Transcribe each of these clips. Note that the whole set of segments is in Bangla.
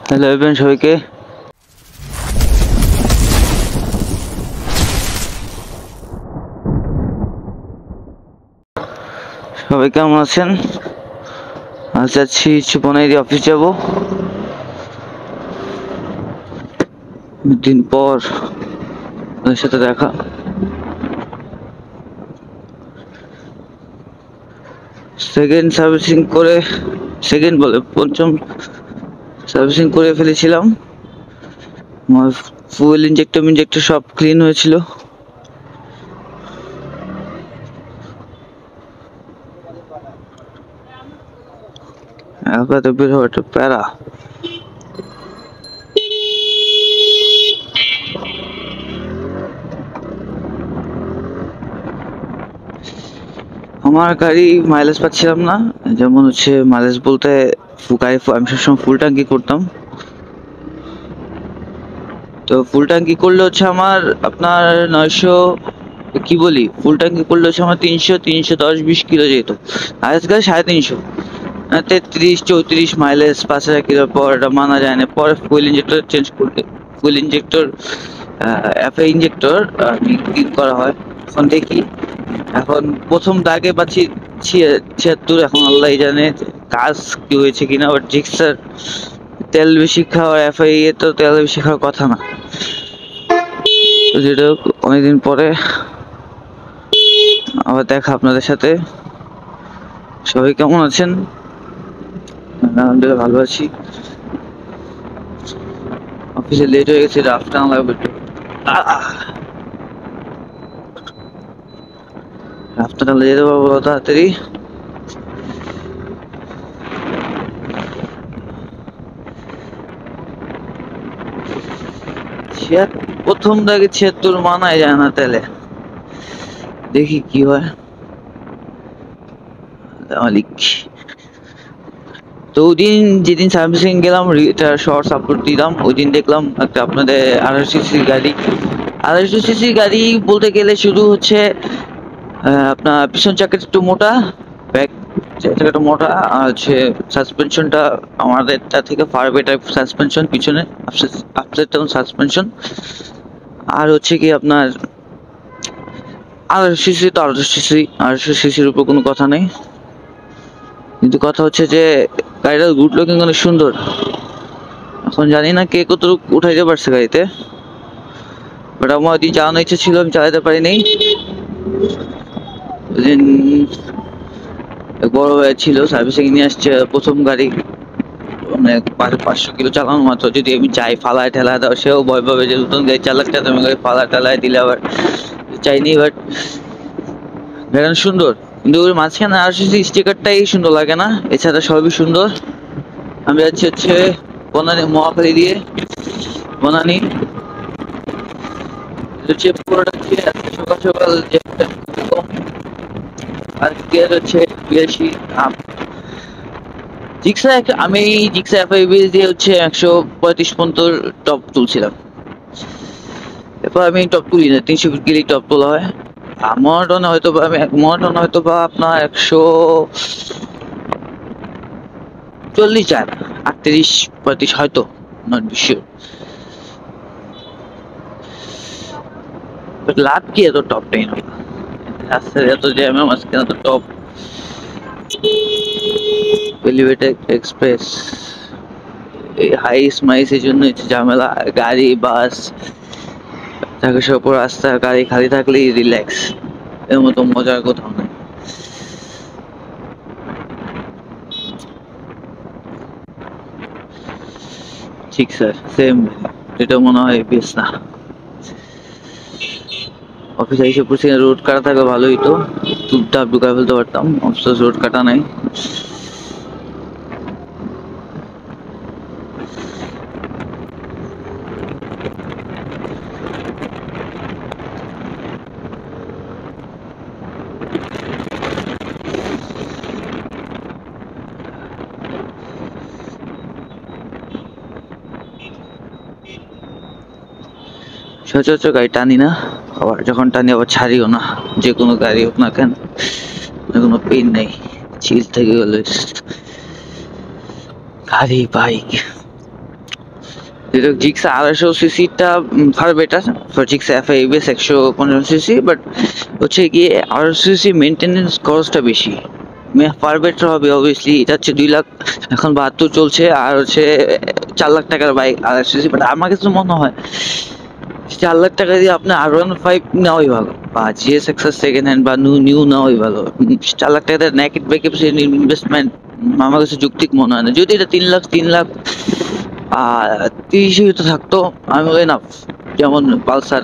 হ্যালো এভরিওয়ান, সবাইকে কেমন আছেন? আজ যাচ্ছি বনাইদি অফিস যাব। দিন পর ওদের সাথে দেখা। পঞ্চম সার্ভিসিং করে ফেলেছিলাম। আমার ফুয়েল ইঞ্জেক্টর সব ক্লিন হয়েছিল। একবার তো বের হওয়া একটা প্যারা। আমার গাড়ি মাইলেজ পাচ্ছিলাম না, যেমন হচ্ছে মাইলেজ বলতে গাড়ি আমি সবসময় ফুল ট্যাঙ্কি করতাম। তো ফুল ট্যাঙ্কি করলে হচ্ছে আমার আপনার 900 কি বলি, ফুল ট্যাঙ্কি করলে হচ্ছে আমার 310-20 কিলো যেত। আজকাল 350, 33-34 মাইলেজ 5000 কিলোর পর এটা মানা যায় না। পরে ফুয়েল ইঞ্জেক্টর চেঞ্জ করলে, ফুয়েল ইঞ্জেক্টর এফএ ইঞ্জেক্টর করা হয়। এখন দেখি, এখন প্রথম দাগে পাচ্ছি 76, এখন আল্লাহ জানে কাজ কি হয়েছে কিনা। বাট জিক্সার তেল বেশি খাওয়া, এফআই এ তো তেল বেশি খাওয়ার কথা না। যেটা অনেকদিন পরে আবার দেখা আপনাদের সাথে। সবাই কেমন আছেন? আলহামদুলিল্লাহ ভালো আছি। অফিসে লেট হয়ে গেছে, রাফ টানা লাগবে একটু। রাফ টানা যেতে পারবো তাড়াতাড়ি। প্রথম দাগে 76 মানায় যায় না তেলে। দেখি কি হয়। মালিক তো ওই দিন যেদিন সার্ভিসিং গেলাম, শর্টস আপলোড দিলাম, ওই দিন দেখলাম একটা আপনাদের 250 সিসি গাড়ি বলতে গেলে শুধু হচ্ছে আপনার পিছন চাকাটা একটু মোটা, ব্যাক চাকাটা মোটা, আর হচ্ছে সাসপেনশনটা আমাদেরটা থেকে ফার বেটার সাসপেনশন, পিছনে আপসাইড ডাউন সাসপেনশন। আর হচ্ছে কি আপনার 250 তো 250 সিসির উপর কোনো কথা নেই, কিন্তু কথা হচ্ছে যে গাড়িটা গুড লুকিং, অনেক সুন্দর। এখন জানি না কে কতটুকু উঠাইতে পারছে গাড়িতে, বাট আমার ওই দিন চালানোর ইচ্ছে ছিল, আমি চালাতে পারিনি। ওইদিন বড় ভাই ছিল, সার্ভিসিং নিয়ে আসছে, প্রথম গাড়ি, মানে 500 কিলো চালানো মাত্র। যদি আমি চাই ফালায় ঠেলায় দাও, সেও ভয় পাবে যে নতুন গাড়ি চালাচ্ছে, তুমি গাড়ি ফালায় ঠেলায় দিলে আবার চাইনি। বাট গাড়ি সুন্দর, কিন্তু ওর মাঝখানে আরসিসি স্টিকারটাই সুন্দর লাগে না, এছাড়া সবই সুন্দর। আমি যাচ্ছি হচ্ছে বনানী, মহাখালী দিয়ে বনানী। হচ্ছে পুরোটা সকাল সকাল আজকে হচ্ছে 82 জিক্সা। আমি জিক্সা এফআইবি দিয়ে হচ্ছে 135 পর্যন্ত টপ তুলছিলাম। এরপর আমি টপ তুলি না, 300 ফিট গেলেই টপ তোলা হয়। মনোটনে হয়তো বা আপনার 140 যায় না, 38-35 হয়তো, নট শিওর। লাভ কি এত টপ টেন, রাস্তায় এত জ্যামের মাঝখানে তো টপ। এলিভেটেড এক্সপ্রেস এই হাই স্মাইসের জন্য ঝামেলা। গাড়ি বাস থাকে সব রাস্তা, গাড়ি খালি থাকলেই রিল্যাক্স, এর মতো মজার কোথাও নেই। ঠিক স্যার, সেম। এটা মনে হয় বেশ না। অফিসে এসে পড়ছি, রোড কাটা থাকলে ভালোই, তো টুকটাক ঢুকায় ফেলতে পারতাম, অফিস রোড কাটা নাই। সচরাচর গাড়ি টানি না, আবার যখন টানি আবার ছাড়িও না, যে কোনো গাড়ি হোক না কেন, কোনো পেন নেই, চিল থেকে গেলে গাড়ি বাইক যেটা জিক্সা 250 সিসিটা far better for Gixxer FI ABS 155 CC, but হচ্ছে গিয়ে 250 সিসি মেনটেনেন্স খরচটা বেশি। ফার বেটার হবে অবভিয়াসলি, এটা হচ্ছে 2 লাখ এখন 72 চলছে, আর হচ্ছে 4 লাখ টাকার বাইক 250 সিসি। বাট আমার কাছে মনে হয় 4 লাখ টাকা দিয়ে আপনি R15 নেওয়াই ভালো, বা জিএস এক্সাস সেকেন্ড হ্যান্ড বা নিউ নেওয়াই ভালো। 4 লাখ টাকা দিয়ে নেকেড বাইকের ইনভেস্টমেন্ট আমার কাছে যৌক্তিক মনে হয় না। যদি এটা 3 লাখ আর 30 তো থাকতো, আমি এনাফ। যেমন পালসার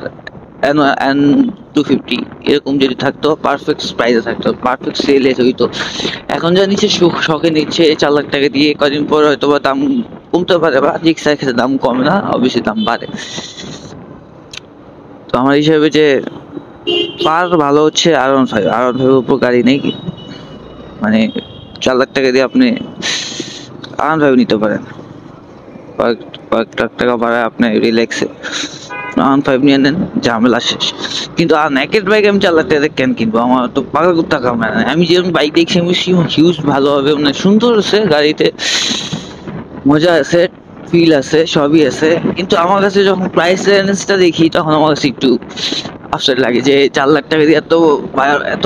N250 এরকম যদি থাকতো, পারফেক্ট প্রাইসে থাকতো, পারফেক্ট সেলে হইতো। এখন যা নিচ্ছে শখে নিচ্ছে 4 লাখ টাকা দিয়ে, কদিন পর হয়তো বা দাম কমতে পারে, বা জিক্সার ক্ষেত্রে দাম কমে না, অবশ্যই দাম বাড়ে। তো আমার হিসাবে যে পার ভালো হচ্ছে R15 উপর গাড়ি নেই কি, মানে 4 লাখ টাকা দিয়ে আপনি R15 নিতে পারেন, কয়েক কয়েক লাখ টাকা বাড়ায় আপনি রিল্যাক্সে R15 নিয়ে নেন, ঝামেলা শেষ। কিন্তু আর নেকেড বাইক আমি 4 লাখ টাকা দিয়ে কেন কিনবো? আমার তো পাগল টাকা মানে, আমি যেরকম বাইক দেখছি আমি হিউজ ভালো হবে, মানে সুন্দর আছে গাড়িতে, মজা আছে, ফিল আছে, সবই আছে। কিন্তু আমার কাছে যখন প্রাইস রেঞ্জটা দেখি তখন আমার কাছে একটু আফসোস লাগে যে 4 লাখ টাকা দিয়ে এত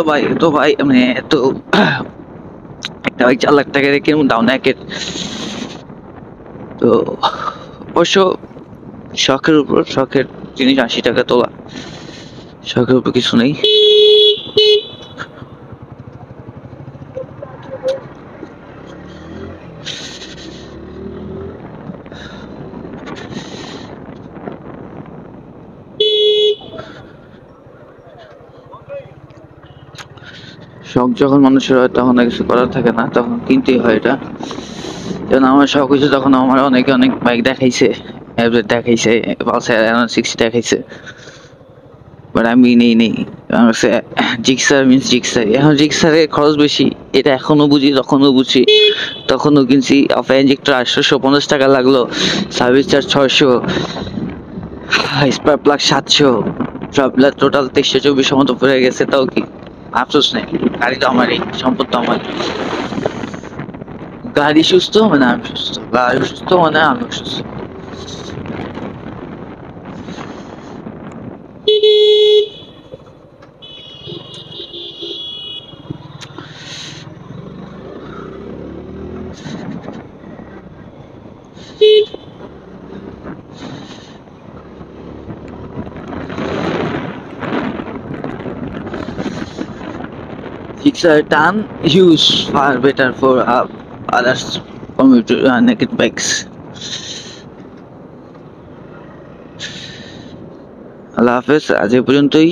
ভাই মানে এত একটা বাইক 4 লাখ টাকা দিয়ে কেমন দাও নেকেড। তো অবশ্য শখের উপর, শখের জিনিস 80 টাকা তোলা, শখের উপর কিছু নেই। শখ যখন মানুষের হয় তখন আর কিছু করার থাকে না, তখন কিনতেই হয় এটা। যেমন আমার শখ হয়েছে তখন আমার অনেকে অনেক বাইক দেখাইছে, অ্যাভরেজ দেখাইছে, পালসার N60 দেখাইছে, বাট আমি নেই। আমার কাছে জিক্সার মিন্স জিক্সার। এখন জিক্সারের খরচ বেশি, এটা এখনো বুঝি, তখনও বুঝি, তখনও কিনছি। অফ ইঞ্জেক্টর 850 টাকা লাগলো, সার্ভিস চার্জ 600, স্পার প্লাগ 700, সব টোটাল 2324 মতো পড়ে গেছে। তাও কি আফসোস নেই, গাড়ি তো আমারই, সম্পদ তো আমার। গাড়ি সুস্থ মানে আমি সুস্থ, গাড়ি সুস্থ মানে আমি সুস্থ। Gixxer tan use far better for others commuter naked bikes. আল্লাহ হাফেজ, আজ এ পর্যন্তই।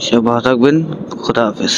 সব ভালো থাকবেন, খোদা হাফেজ।